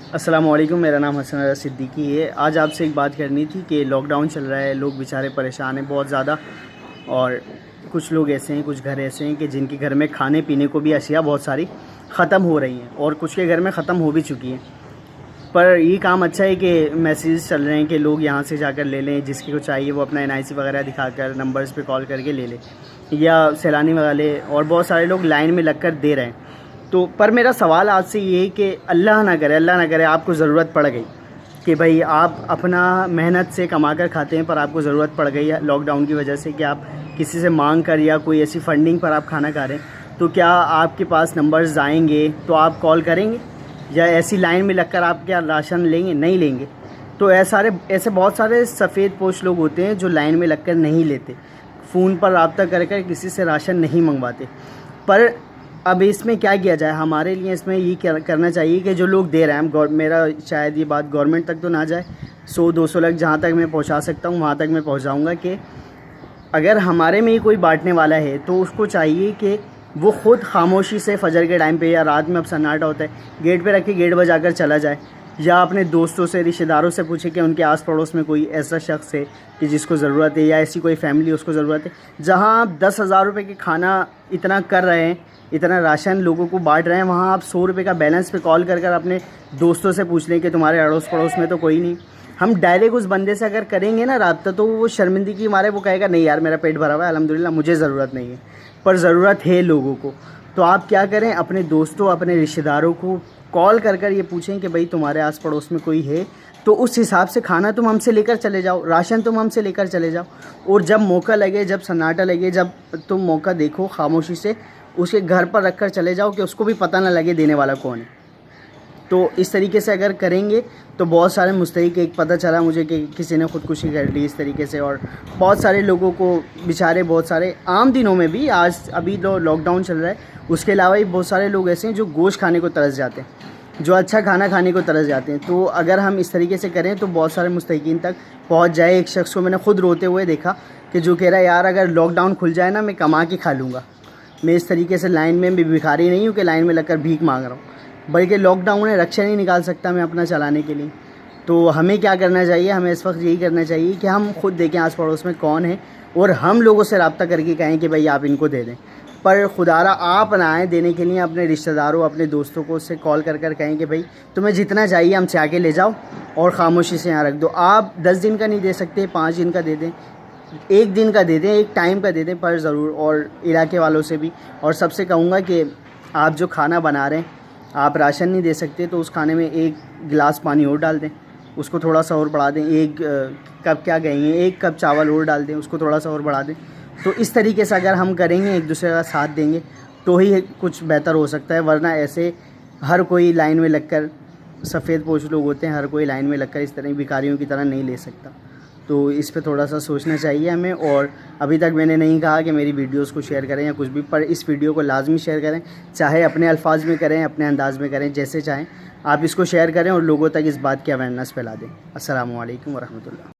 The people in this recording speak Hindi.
अस्सलामुअलैकुम, मेरा नाम हसन रज़ा सिद्दीकी है। आज आपसे एक बात करनी थी कि लॉकडाउन चल रहा है, लोग बेचारे परेशान हैं बहुत ज़्यादा। और कुछ लोग ऐसे हैं, कुछ घर ऐसे हैं कि जिनके घर में खाने पीने को भी अशिया बहुत सारी ख़त्म हो रही हैं और कुछ के घर में ख़त्म हो भी चुकी हैं। पर ये काम अच्छा है कि मैसेज चल रहे हैं कि लोग यहाँ से जाकर ले लें, जिसकी को चाहिए वो अपना NIC वगैरह दिखाकर नंबर्स पे कॉल करके ले लें, या सैलानी वाले और बहुत सारे लोग लाइन में लगकर दे रहे हैं। तो पर मेरा सवाल आपसे ये है कि अल्लाह ना करे आपको ज़रूरत पड़ गई कि भाई आप अपना मेहनत से कमा कर खाते हैं, पर आपको ज़रूरत पड़ गई है लॉकडाउन की वजह से कि आप किसी से मांग कर या कोई ऐसी फंडिंग पर आप खाना खा रहे हैं, तो क्या आपके पास नंबर्स आएंगे तो आप कॉल करेंगे, या ऐसी लाइन में लगकर आप क्या राशन लेंगे? नहीं लेंगे। तो ऐसे बहुत सारे सफ़ेद पोश लोग होते हैं जो लाइन में लगकर नहीं लेते, फ़ोन पर रब्ता कर कर किसी से राशन नहीं मंगवाते। पर अब इसमें क्या किया जाए? हमारे लिए इसमें ये करना चाहिए कि जो लोग दे रहे हैं, मेरा शायद ये बात गवर्नमेंट तक तो ना जाए, 100-200 लाख जहाँ तक मैं पहुँचा सकता हूँ वहाँ तक मैं पहुँचाऊँगा कि अगर हमारे में ही कोई बांटने वाला है तो उसको चाहिए कि वो ख़ुद खामोशी से फजर के टाइम पे या रात में, अब सन्नाटा होता है, गेट पे रख के गेट बजाकर चला जाए, या अपने दोस्तों से, रिश्तेदारों से पूछे कि उनके आस पड़ोस में कोई ऐसा शख्स है कि जिसको ज़रूरत है, या ऐसी कोई फैमिली उसको ज़रूरत है। जहाँ आप 10,000 रुपये के खाना इतना कर रहे हैं, इतना राशन लोगों को बांट रहे हैं, वहाँ आप 100 रुपये का बैलेंस पे कॉल कर अपने दोस्तों से पूछ लें कि तुम्हारे अड़ोस पड़ोस में तो कोई नहीं। हम डायरेक्ट उस बंदे से अगर करेंगे ना रब्ता, तो वो शर्मिंदगी मारे वो कहेगा नहीं यार, मेरा पेट भरा हुआ है, अल्हम्दुलिल्लाह, मुझे ज़रूरत नहीं है। पर ज़रूरत है लोगों को। तो आप क्या करें, अपने दोस्तों, अपने रिश्तेदारों को कॉल कर ये पूछें कि भाई तुम्हारे आस पड़ोस में कोई है, तो उस हिसाब से खाना तुम हमसे लेकर चले जाओ, राशन तुम हमसे लेकर चले जाओ। और जब मौका लगे, जब सन्नाटा लगे, जब तुम मौका देखो, खामोशी से उसके घर पर रख कर चले जाओ कि उसको भी पता ना लगे देने वाला कौन है। तो इस तरीके से अगर करेंगे तो बहुत सारे मुस्तहिक, एक पता चला मुझे कि किसी ने ख़ुदकुशी कर ली इस तरीके से, और बहुत सारे लोगों को बेचारे, बहुत सारे आम दिनों में भी, आज अभी तो लॉकडाउन चल रहा है, उसके अलावा भी बहुत सारे लोग ऐसे हैं जो गोश्त खाने को तरस जाते हैं, जो अच्छा खाना खाने को तरस जाते हैं। तो अगर हम इस तरीके से करें तो बहुत सारे मुस्तहिकीन तक पहुँच जाए। एक शख्स को मैंने खुद रोते हुए देखा कि जो कह रहा है यार अगर लॉकडाउन खुल जाए ना, मैं कमा के खा लूँगा, मैं इस तरीके से लाइन में भी भिखारी नहीं हूँ कि लाइन में लगकर भीख मांग रहा हूँ, बल्कि लॉकडाउन है, रक्षा नहीं निकाल सकता मैं अपना चलाने के लिए। तो हमें क्या करना चाहिए? हमें इस वक्त यही करना चाहिए कि हम खुद देखें आस पड़ोस में कौन है, और हम लोगों से रब्ता करके कहें कि भाई आप इनको दे दें। पर खुदारा आप ना आए देने के लिए, अपने रिश्तेदारों, अपने दोस्तों को उससे कॉल कर कहें कि भाई तुम्हें जितना चाहिए हमसे आके ले जाओ और ख़ामोशी से यहाँ रख दो। आप 10 दिन का नहीं दे सकते, 5 दिन का दे दें, 1 दिन का दे दें, एक टाइम का दे दें, पर ज़रूर। और इलाके वालों से भी और सबसे कहूँगा कि आप जो खाना बना रहे हैं, आप राशन नहीं दे सकते तो उस खाने में 1 गिलास पानी और डाल दें, उसको थोड़ा सा और बढ़ा दें, 1 कप क्या कहेंगे, 1 कप चावल और डाल दें, उसको थोड़ा सा और बढ़ा दें। तो इस तरीके से अगर हम करेंगे, एक दूसरे का साथ देंगे, तो ही कुछ बेहतर हो सकता है। वरना ऐसे हर कोई लाइन में लगकर, सफ़ेद पोश लोग होते हैं, हर कोई लाइन में लगकर इस तरह भिखारियों की तरह नहीं ले सकता। तो इस पे थोड़ा सा सोचना चाहिए हमें। और अभी तक मैंने नहीं कहा कि मेरी वीडियोस को शेयर करें या कुछ भी, पर इस वीडियो को लाजमी शेयर करें, चाहे अपने अल्फाज में करें, अपने अंदाज में करें, जैसे चाहें आप इसको शेयर करें और लोगों तक इस बात की अवेयरनेस फैला दें। अस्सलामु अलैकुम वरहमतुल्लाह।